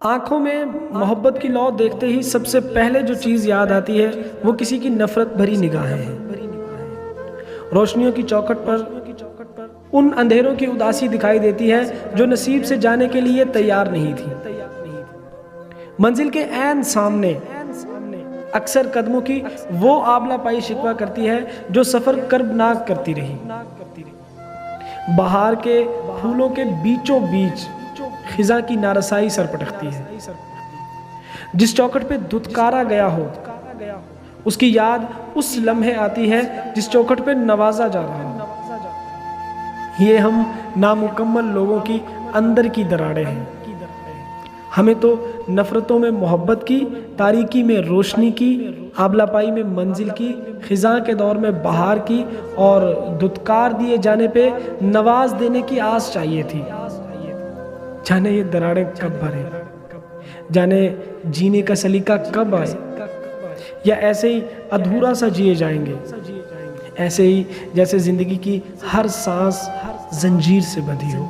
آنکھوں میں محبت کی لو دیکھتے ہی سب سے پہلے جو چیز یاد آتی ہے وہ کسی کی نفرت بھری نگاہیں ہیں۔ روشنیوں کی چوکھٹ پر ان اندھیروں کی اداسی دکھائی دیتی ہے جو نصیب سے جانے کے لیے تیار نہیں تھی۔ منزل کے عین سامنے اکثر قدموں کی وہ آبلہ پائی شکوہ کرتی ہے جو سفر کربناک کرتی رہی۔ بہار کے پھولوں کے بیچوں بیچ خزاں کی نارسائی سر پٹکتی ہے۔ جس چوکھٹ پہ دھتکارا گیا ہو اس کی یاد اس لمحے آتی ہے جس چوکھٹ پہ نوازا جا رہا ہو۔ یہ ہم نامکمل لوگوں کی اندر کی دراڑیں ہیں۔ ہمیں تو نفرتوں میں محبت کی، تاریکی میں روشنی کی، آبلہ پائی میں منزل کی، خزاں کے دور میں بہار کی اور دھتکار دیے جانے پہ نواز دینے کی آس چاہیے تھی۔ جانے یہ دراڑیں کب بھریں، جانے جینے کا سلیقہ کب آئے، یا ایسے ہی ادھورا سا جیے جائیں گے، ایسے ہی جیسے زندگی کی ہر سانس زنجیر سے بندھی ہو۔